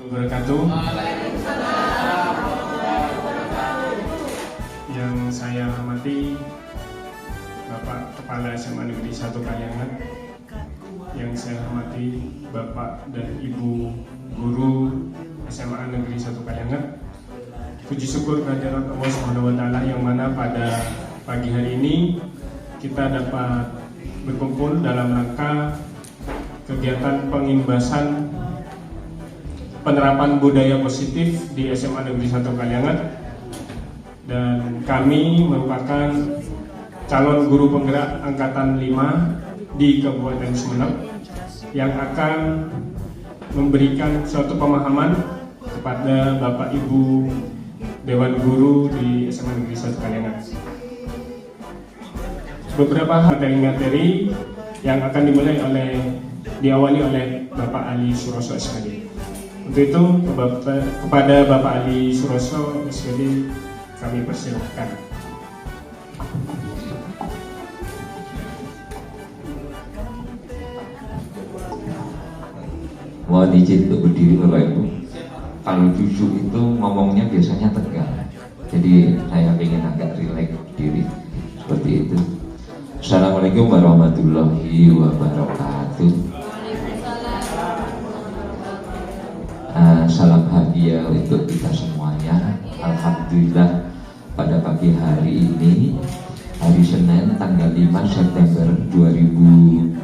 wabarakatuh. Yang saya hormati Bapak Kepala SMA Negeri 1 Kaliangat, yang saya hormati Bapak dan Ibu Guru SMA Negeri 1 Kaliangat. Puji syukur kehadirat Allah Subhanahu wa Ta'ala yang mana pada pagi hari ini kita dapat berkumpul dalam rangka kegiatan pengimbasan penerapan budaya positif di SMA Negeri 1 Kaliangat, dan kami merupakan calon guru penggerak angkatan 5 di Kabupaten Sumeneb yang akan memberikan suatu pemahaman kepada Bapak Ibu Dewan Guru di SMA Negeri 1 Kaliangat. Beberapa materi-materi yang akan diawali oleh Bapak Ali Suroso SPD. Untuk itu kepada Bapak Ali Suroso SPD kami persilahkan. Mohon izin untuk berdiri Bapak Ibu. Kalau cucu itu ngomongnya biasanya tegang, jadi saya ingin agak rileks berdiri seperti itu. Assalamualaikum warahmatullahi wabarakatuh. Salam bahagia untuk kita semuanya. Alhamdulillah pada pagi hari ini, hari Senin tanggal 5 September 2022,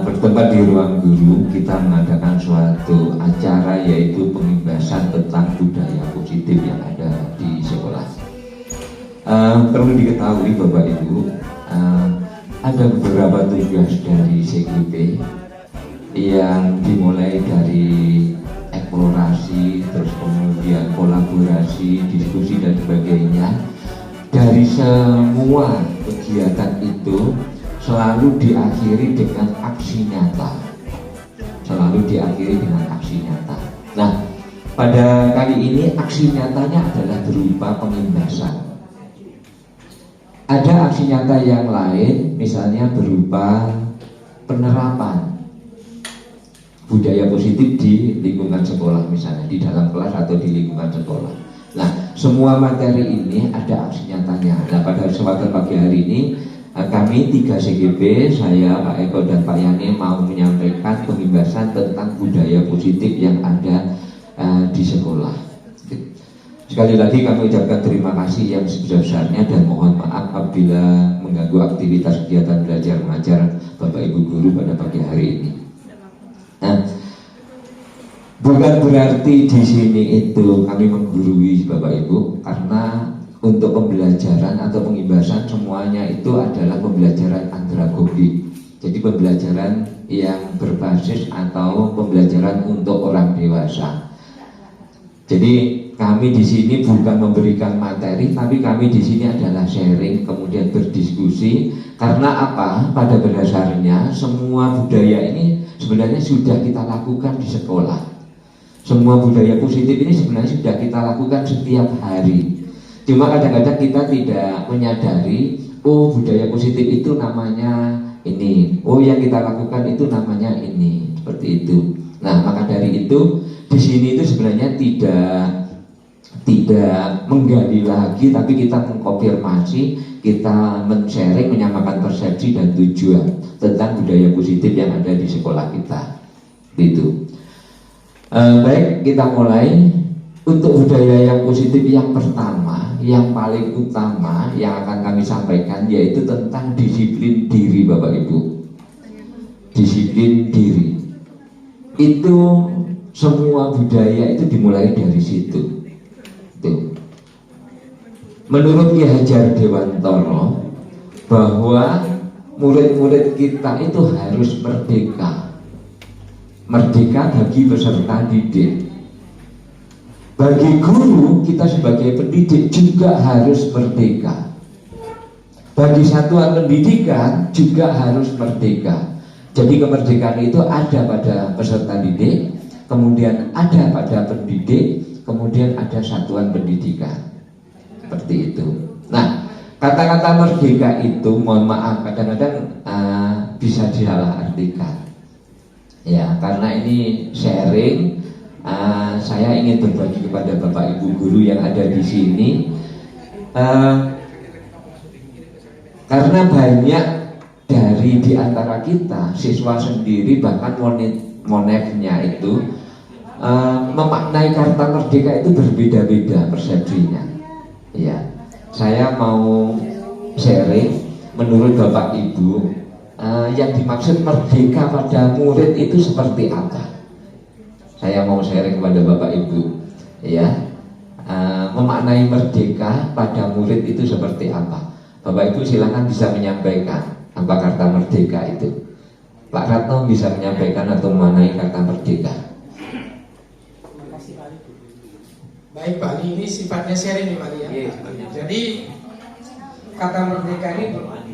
bertempat di ruang guru, kita mengadakan suatu acara yaitu pengimbasan tentang budaya positif yang ada di sekolah. Perlu diketahui Bapak Ibu, ada beberapa tugas dari CGP yang dimulai dari eksplorasi, terus kemudian kolaborasi, diskusi dan sebagainya. Dari semua kegiatan itu selalu diakhiri dengan aksi nyata. Nah, pada kali ini aksi nyatanya adalah berupa pengimbasan. Ada aksi nyata yang lain, misalnya berupa penerapan budaya positif di lingkungan sekolah, misalnya di dalam kelas atau di lingkungan sekolah. Nah, semua materi ini ada aksi nyatanya. Nah, pada kesempatan pagi hari ini kami 3 CGP, saya, Pak Eko dan Pak Yani mau menyampaikan pengimbasan tentang budaya positif yang ada di sekolah. Sekali lagi kami ucapkan terima kasih yang sebesar-besarnya dan mohon maaf apabila mengganggu aktivitas kegiatan belajar mengajar Bapak Ibu guru pada pagi hari ini. Nah, bukan berarti di sini itu kami menggurui Bapak Ibu, karena untuk pembelajaran atau pengimbasan semuanya itu adalah pembelajaran andragogik. Jadi pembelajaran yang berbasis atau pembelajaran untuk orang dewasa. Jadi kami di sini bukan memberikan materi, tapi kami di sini adalah sharing, kemudian berdiskusi. Karena apa? Pada dasarnya semua budaya ini sebenarnya sudah kita lakukan di sekolah. Semua budaya positif ini sebenarnya sudah kita lakukan setiap hari. Cuma kadang-kadang kita tidak menyadari, oh budaya positif itu namanya ini, oh yang kita lakukan itu namanya ini, seperti itu. Nah, maka dari itu di sini itu sebenarnya tidak menggali lagi, tapi kita mengkonfirmasi, kita men-sharing, menyamakan persepsi dan tujuan tentang budaya positif yang ada di sekolah kita. Itu. Baik, kita mulai. Untuk budaya yang positif yang pertama, yang paling utama yang akan kami sampaikan yaitu tentang disiplin diri Bapak Ibu. Disiplin diri. Itu semua budaya itu dimulai dari situ. Tuh. Menurut Ki Hajar Dewantara bahwa murid-murid kita itu harus merdeka. Merdeka bagi peserta didik. Bagi guru, kita sebagai pendidik juga harus merdeka. Bagi satuan pendidikan juga harus merdeka. Jadi kemerdekaan itu ada pada peserta didik, kemudian ada pada pendidik, kemudian ada satuan pendidikan. Seperti itu. Nah, kata-kata merdeka itu, mohon maaf, kadang-kadang bisa disalahartikan. Ya, karena ini sharing, saya ingin berbagi kepada Bapak Ibu guru yang ada di sini, karena banyak dari di antara kita, siswa sendiri bahkan monefnya itu memaknai Karta Merdeka itu berbeda-beda persepsinya. Ya, saya mau sharing menurut Bapak Ibu. Yang dimaksud merdeka pada murid itu seperti apa? Saya mau sharing kepada Bapak Ibu, ya, memaknai merdeka pada murid itu seperti apa? Bapak Ibu silakan bisa menyampaikan apa Karta Merdeka itu. Pak Ratno bisa menyampaikan atau memaknai Karta Merdeka. Baik Pak Ali, ini sifatnya sharing nih Pak Ali ya. Jadi kata merdeka ini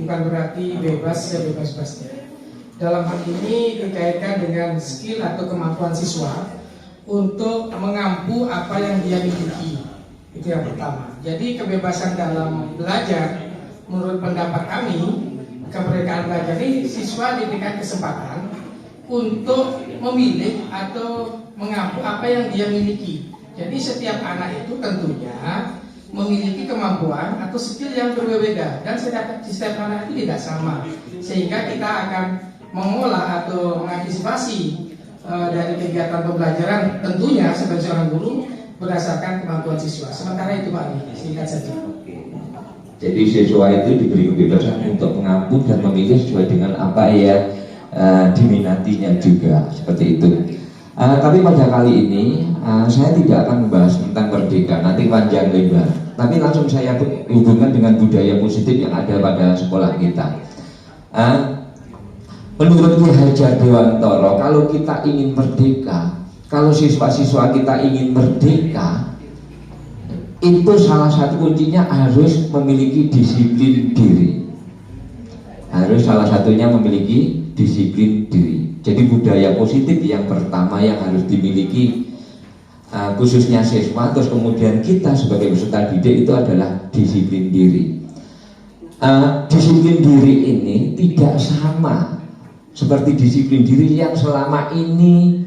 bukan berarti bebas sebebas-bebasnya. Dalam hal ini dikaitkan dengan skill atau kemampuan siswa untuk mengampu apa yang dia miliki. Itu yang pertama. Jadi kebebasan dalam belajar, menurut pendapat kami, kemerdekaan belajar ini siswa diberikan kesempatan untuk memilih atau mengampu apa yang dia miliki. Jadi setiap anak itu tentunya memiliki kemampuan atau skill yang berbeda dan setiap anak itu tidak sama, sehingga kita akan mengolah atau mengantisipasi dari kegiatan pembelajaran tentunya sebagai seorang guru berdasarkan kemampuan siswa. Sementara itu Pak Ali, singkat saja. Jadi siswa itu diberi kebebasan untuk mengampu dan memilih sesuai dengan apa yang diminatinya juga, seperti itu. Tapi pada kali ini saya tidak akan membahas tentang merdeka, nanti panjang lebar. Tapi langsung saya hubungkan dengan budaya positif yang ada pada sekolah kita. Menurut Ki Hajar Dewantara, kalau kita ingin merdeka, kalau siswa-siswa kita ingin merdeka, itu salah satu kuncinya harus memiliki disiplin diri. Harus salah satunya memiliki disiplin diri. Jadi budaya positif yang pertama yang harus dimiliki khususnya siswa, terus kemudian kita sebagai peserta didik itu adalah disiplin diri. Disiplin diri ini tidak sama seperti disiplin diri yang selama ini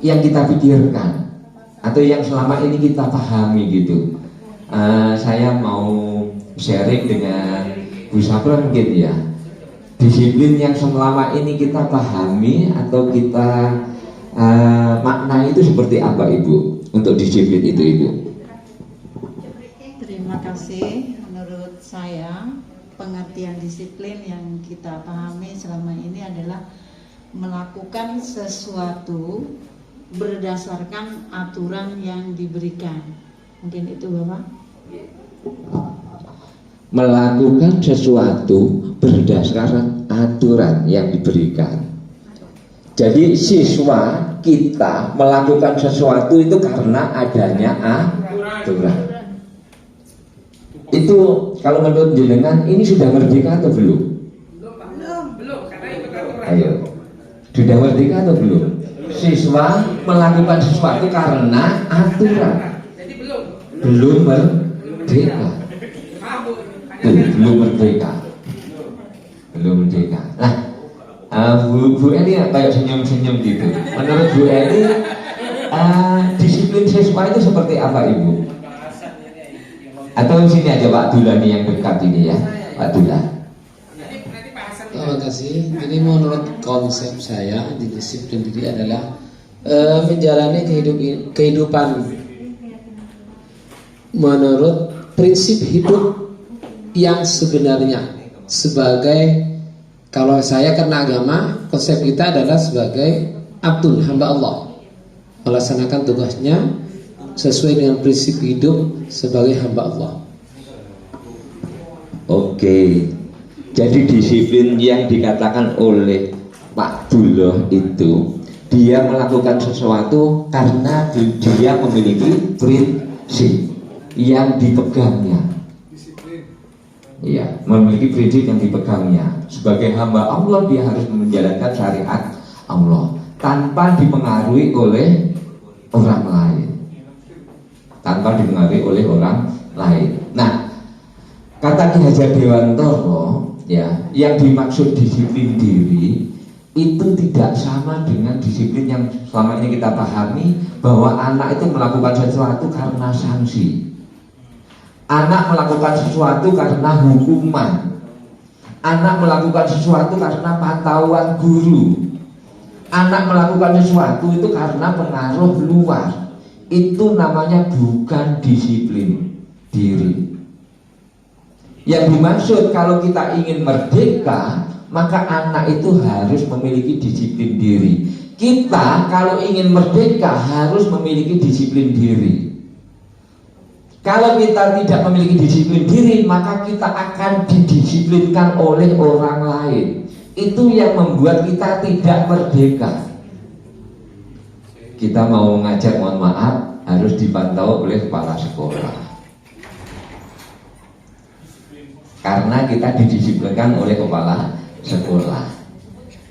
yang kita pikirkan atau yang selama ini kita pahami gitu. Saya mau sharing dengan Bu Sapra mungkin ya. Disiplin yang selama ini kita pahami atau kita makna itu seperti apa Ibu untuk disiplin itu Ibu? Terima kasih. Menurut saya pengertian disiplin yang kita pahami selama ini adalah melakukan sesuatu berdasarkan aturan yang diberikan. Mungkin itu Bapak. Melakukan sesuatu berdasarkan aturan yang diberikan. Jadi siswa kita melakukan sesuatu itu karena adanya aturan. Itu kalau menurut jenengan ini sudah merdeka atau belum? Belum, karena itu aturan. Ayo, sudah merdeka atau belum? Siswa melakukan sesuatu karena aturan. Jadi belum merdeka. Belum merdeka. Nah, Bu Eli kayak senyum-senyum gitu. Menurut Bu Eli, disiplin siswa itu seperti apa Ibu? Atau sini aja Pak Dula nih yang dekat ini ya, Pak Dula. Terima kasih. Jadi menurut konsep saya di disiplin diri adalah menjalani kehidupan menurut prinsip hidup yang sebenarnya. Sebagai, kalau saya karena agama, konsep kita adalah sebagai abdul, hamba Allah, melaksanakan tugasnya sesuai dengan prinsip hidup sebagai hamba Allah. Oke, jadi disiplin yang dikatakan oleh Pak Duloh itu, dia melakukan sesuatu karena dia memiliki prinsip yang dipegangnya. Iya, memiliki prinsip yang dipegangnya. Sebagai hamba Allah, dia harus menjalankan syariat Allah tanpa dipengaruhi oleh orang lain. Nah, kata Ki Hajar Dewantara, ya, yang dimaksud disiplin diri itu tidak sama dengan disiplin yang selama ini kita pahami, bahwa anak itu melakukan sesuatu karena sanksi, anak melakukan sesuatu karena hukuman, anak melakukan sesuatu karena pantauan guru, anak melakukan sesuatu itu karena pengaruh luar. Itu namanya bukan disiplin diri. Yang dimaksud kalau kita ingin merdeka, maka anak itu harus memiliki disiplin diri. Kita kalau ingin merdeka harus memiliki disiplin diri. Kalau kita tidak memiliki disiplin diri, maka kita akan didisiplinkan oleh orang lain. Itu yang membuat kita tidak merdeka. Kita mau ngajar, mohon maaf, harus dipantau oleh kepala sekolah, karena kita didisiplinkan oleh kepala sekolah.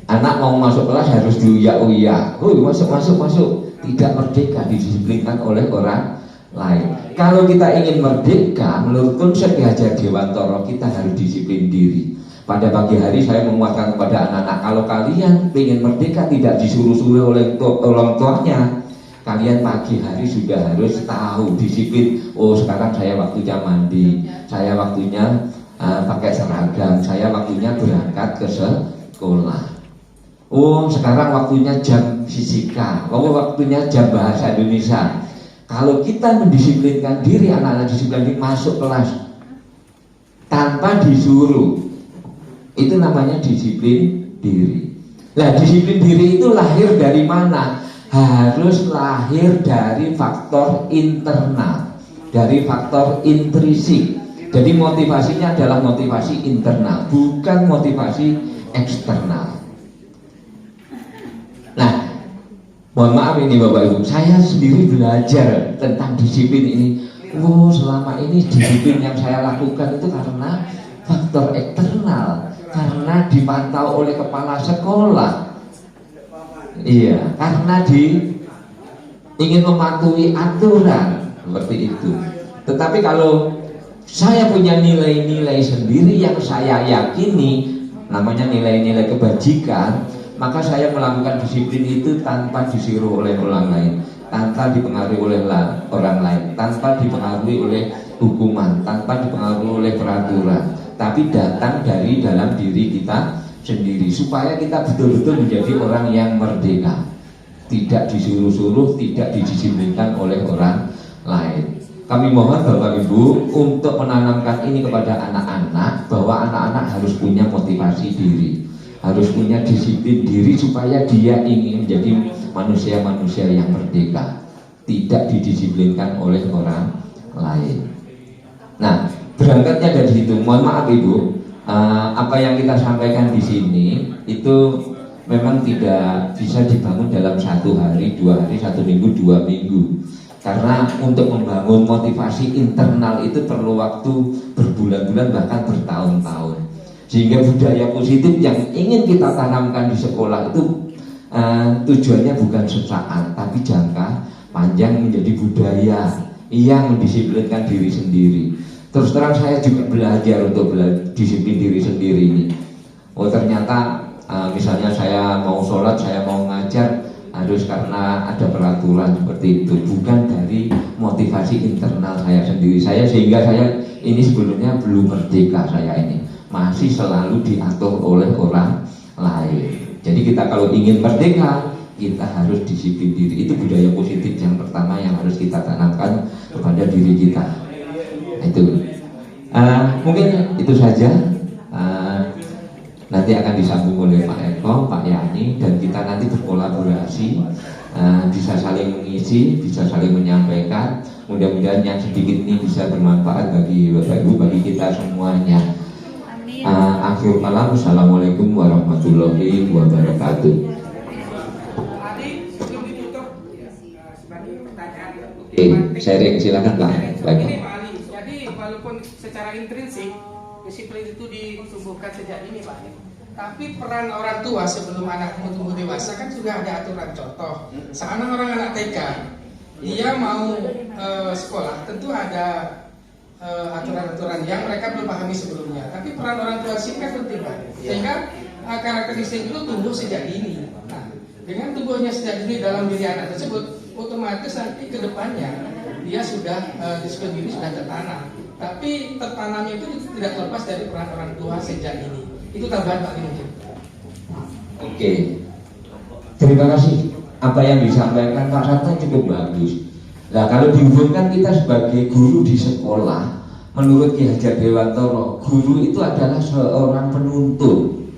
Anak mau masuk kelas harus diuyak-uyak, masuk. Tidak merdeka, didisiplinkan oleh orang lain. Kalau kita ingin merdeka, menurut konsep Ki Hajar Dewantoro, kita harus disiplin diri. Pada pagi hari saya menguatkan kepada anak-anak, kalau kalian ingin merdeka tidak disuruh-suruh oleh orang tuanya, kalian pagi hari sudah harus tahu disiplin. Oh, sekarang saya waktunya mandi, saya waktunya pakai seragam, saya waktunya berangkat ke sekolah. Oh, sekarang waktunya jam fisika, oh waktunya jam bahasa Indonesia. Kalau kita mendisiplinkan diri, anak-anak disiplin diri, masuk kelas tanpa disuruh, itu namanya disiplin diri. Nah, disiplin diri itu lahir dari mana? Harus lahir dari faktor internal, dari faktor intrinsik. Jadi motivasinya adalah motivasi internal, bukan motivasi eksternal. Nah, mohon maaf ini Bapak Ibu, saya sendiri belajar tentang disiplin ini. Oh, selama ini disiplin yang saya lakukan itu karena faktor eksternal, karena dipantau oleh kepala sekolah. Iya, karena ingin mematuhi aturan seperti itu. Tetapi kalau saya punya nilai-nilai sendiri yang saya yakini, namanya nilai-nilai kebajikan, maka saya melakukan disiplin itu tanpa disuruh oleh orang lain, tanpa dipengaruhi oleh orang lain, tanpa dipengaruhi oleh hukuman, tanpa dipengaruhi oleh peraturan, tapi datang dari dalam diri kita sendiri, supaya kita betul-betul menjadi orang yang merdeka, tidak disuruh-suruh, tidak didisiplinkan oleh orang lain. Kami mohon Bapak Ibu untuk menanamkan ini kepada anak-anak, bahwa anak-anak harus punya motivasi diri, harus punya disiplin diri, supaya dia ingin menjadi manusia-manusia yang merdeka, tidak didisiplinkan oleh orang lain. Nah, berangkatnya dari situ. Mohon maaf Ibu, apa yang kita sampaikan di sini itu memang tidak bisa dibangun dalam 1 hari, 2 hari, 1 minggu, 2 minggu. Karena untuk membangun motivasi internal itu perlu waktu berbulan-bulan, bahkan bertahun-tahun. Sehingga budaya positif yang ingin kita tanamkan di sekolah itu tujuannya bukan sesaat, tapi jangka panjang, menjadi budaya yang mendisiplinkan diri sendiri. Terus terang saya juga belajar untuk disiplin diri sendiri ini. Oh, ternyata misalnya saya mau sholat, saya mau ngajar, harus karena ada peraturan seperti itu, bukan dari motivasi internal saya sendiri. Sehingga saya ini sebelumnya belum merdeka, saya ini masih selalu diatur oleh orang lain. Jadi kita kalau ingin merdeka, kita harus disiplin diri. Itu budaya positif yang pertama yang harus kita tanamkan kepada diri kita. Itu mungkin itu saja. Nanti akan disambung oleh Pak Eko, Pak Yani, dan kita nanti berkolaborasi, bisa saling mengisi, bisa saling menyampaikan. Mudah-mudahan yang sedikit ini bisa bermanfaat bagi Bapak Ibu, bagi kita semuanya. Akhir kalam, assalamualaikum warahmatullahi wabarakatuh. Sharing, silakan Pak. Baik. Jadi walaupun secara intrinsik disiplin itu ditumbuhkan sejak ini Pak, tapi peran orang tua sebelum anak tumbuh dewasa kan juga ada aturan. Contoh, seorang anak TK, dia mau sekolah, tentu ada aturan-aturan yang mereka belum pahami sebelumnya. Tapi peran orang tua sih kan penting Pak. Sehingga karakteristik itu tumbuh sejak dini. Nah, dengan tumbuhnya sejak dini dalam diri anak tersebut, otomatis nanti ke depannya dia sudah disiplin diri sudah tertanam. Tapi tertanamnya itu tidak terlepas dari peran orang tua sejak dini. Itu tambahan Pak mungkin. Oke, terima kasih. Apa yang disampaikan Pak Sarto cukup bagus. Nah, kalau dihubungkan kita sebagai guru di sekolah, menurut Ki Hajar Dewantoro, guru itu adalah seorang penuntun.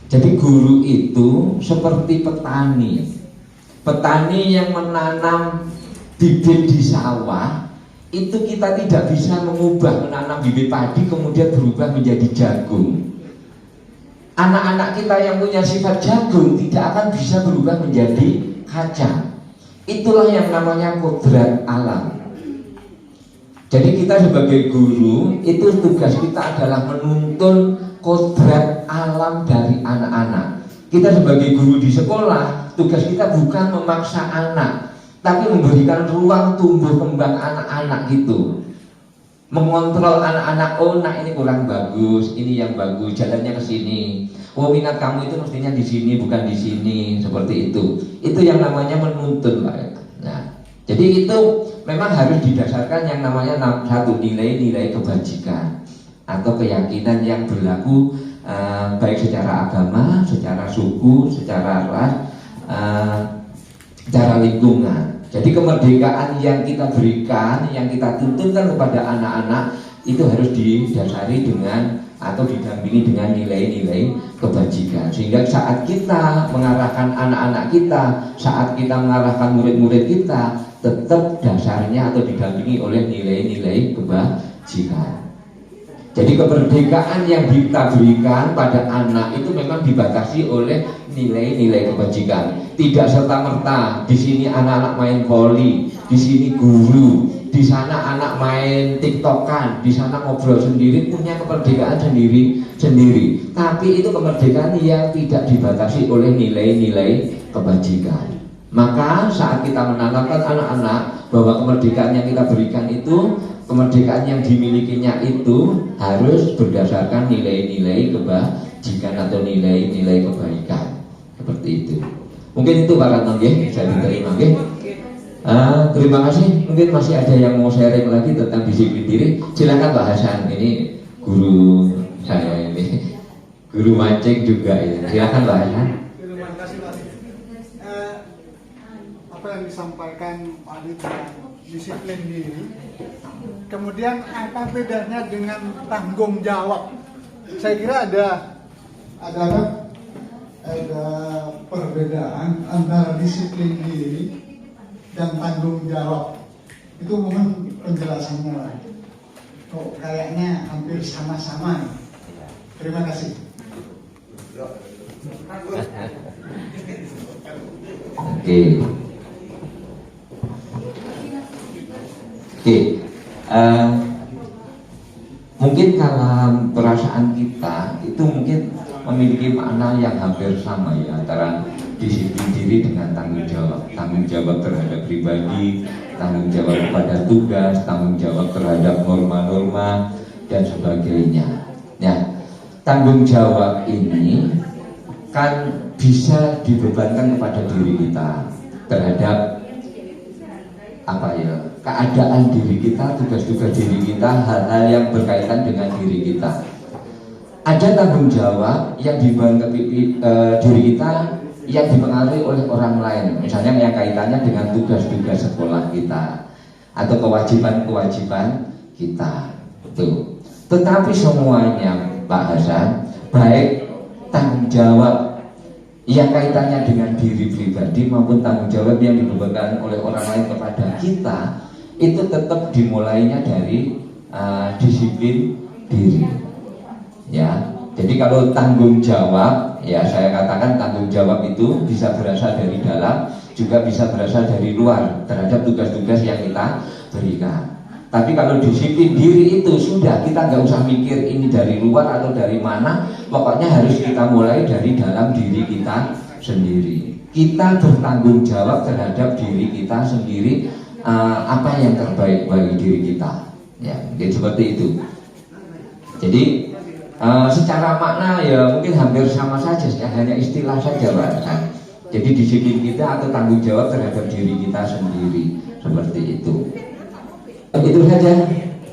Jadi guru itu seperti petani. Petani yang menanam bibit di sawah, itu kita tidak bisa mengubah menanam bibit padi kemudian berubah menjadi jagung. Anak-anak kita yang punya sifat jagung tidak akan bisa berubah menjadi kacang. Itulah yang namanya kodrat alam. Jadi kita sebagai guru, itu tugas kita adalah menuntun kodrat alam dari anak-anak. Kita sebagai guru di sekolah, tugas kita bukan memaksa anak, tapi memberikan ruang tumbuh kembang anak-anak itu. Mengontrol anak-anak, oh nak ini kurang bagus, ini yang bagus, jalannya ke sini. Oh minat kamu itu mestinya di sini, bukan di sini, seperti itu. Itu yang namanya menuntun, Pak. Nah, jadi itu memang harus didasarkan yang namanya satu nilai-nilai kebajikan atau keyakinan yang berlaku baik secara agama, secara suku, secara ras, secara lingkungan. Jadi kemerdekaan yang kita berikan, yang kita tuntunkan kepada anak-anak itu harus didasari dengan atau didampingi dengan nilai-nilai kebajikan. Sehingga saat kita mengarahkan anak-anak kita, saat kita mengarahkan murid-murid kita, tetap dasarnya atau didampingi oleh nilai-nilai kebajikan. Jadi kemerdekaan yang kita berikan pada anak itu memang dibatasi oleh nilai-nilai kebajikan. Tidak serta-merta di sini anak-anak main voli, di sini guru, di sana anak main tiktokan, di sana ngobrol sendiri, punya kemerdekaan sendiri. Tapi itu kemerdekaan yang tidak dibatasi oleh nilai-nilai kebajikan. Maka saat kita menanamkan anak-anak bahwa kemerdekaan yang kita berikan itu, kemerdekaan yang dimilikinya itu harus berdasarkan nilai-nilai kebajikan atau nilai-nilai kebaikan. Seperti itu. Mungkin itu Pak Ratno bisa diterima. Terima kasih. Mungkin masih ada yang mau sharing lagi tentang disiplin diri. Silakan Pak Hasan. Ini guru saya ini, guru mancing juga ya. Silakan Pak Hasan. Terima kasih Pak. Apa yang disampaikan Pak Adi tentang disiplin diri. Kemudian apa bedanya dengan tanggung jawab? Saya kira ada perbedaan antara disiplin diri dan tanggung jawab. Itu mungkin penjelasannya lah. Kok kayaknya hampir sama-sama. Terima kasih. Oke. Mungkin kalau perasaan kita itu mungkin memiliki makna yang hampir sama ya, antara disiplin diri dengan tanggung jawab terhadap pribadi, tanggung jawab pada tugas, tanggung jawab terhadap norma-norma dan sebagainya. Ya, tanggung jawab ini kan bisa dibebankan kepada diri kita terhadap keadaan diri kita, tugas-tugas diri kita, hal-hal yang berkaitan dengan diri kita. Ada tanggung jawab yang dibeban diri kita yang dipengaruhi oleh orang lain, misalnya yang kaitannya dengan tugas-tugas sekolah kita atau kewajiban-kewajiban kita. Tuh. Tetapi semuanya Pak Hasan, baik tanggung jawab yang kaitannya dengan diri pribadi maupun tanggung jawab yang dibebankan oleh orang lain kepada kita, itu tetap dimulainya dari disiplin diri. Ya, jadi kalau tanggung jawab, ya saya katakan tanggung jawab itu bisa berasal dari dalam, juga bisa berasal dari luar terhadap tugas-tugas yang kita berikan. Tapi kalau disiplin diri itu sudah, kita nggak usah mikir ini dari luar atau dari mana, pokoknya harus kita mulai dari dalam diri kita sendiri. Kita bertanggung jawab terhadap diri kita sendiri, apa yang terbaik bagi diri kita. Ya, jadi seperti itu. Jadi Secara makna ya mungkin hampir sama saja, ya, hanya istilah saja Pak. Jadi disiplin kita atau tanggung jawab terhadap diri kita sendiri, seperti itu. Itu saja.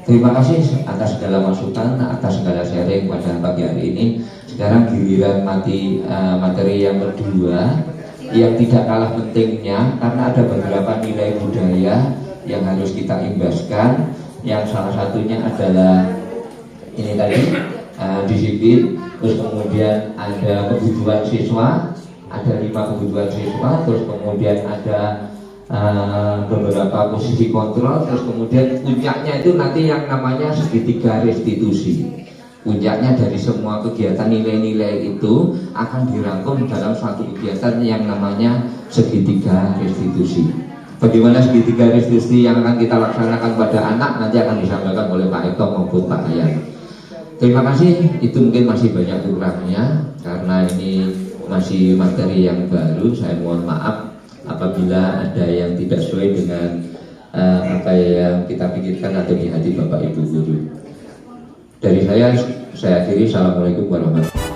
Terima kasih atas segala masukan, atas segala sharing pada pagi hari ini. Sekarang giliran materi yang kedua, yang tidak kalah pentingnya karena ada beberapa nilai budaya yang harus kita imbaskan. Yang salah satunya adalah ini tadi, disiplin, terus kemudian ada kebutuhan siswa, ada 5 kebutuhan siswa, terus kemudian ada beberapa posisi kontrol, terus kemudian puncaknya itu nanti yang namanya segitiga restitusi. Puncaknya dari semua kegiatan nilai-nilai itu akan dirangkum dalam suatu kegiatan yang namanya segitiga restitusi. Bagaimana segitiga restitusi yang akan kita laksanakan pada anak nanti akan disampaikan oleh Pak Eko maupun Pak Yan. Terima kasih, itu mungkin masih banyak kurangnya karena ini masih materi yang baru. Saya mohon maaf apabila ada yang tidak sesuai dengan apa yang kita pikirkan atau di hati Bapak Ibu guru. Dari saya akhiri. Assalamualaikum warahmatullahi wabarakatuh.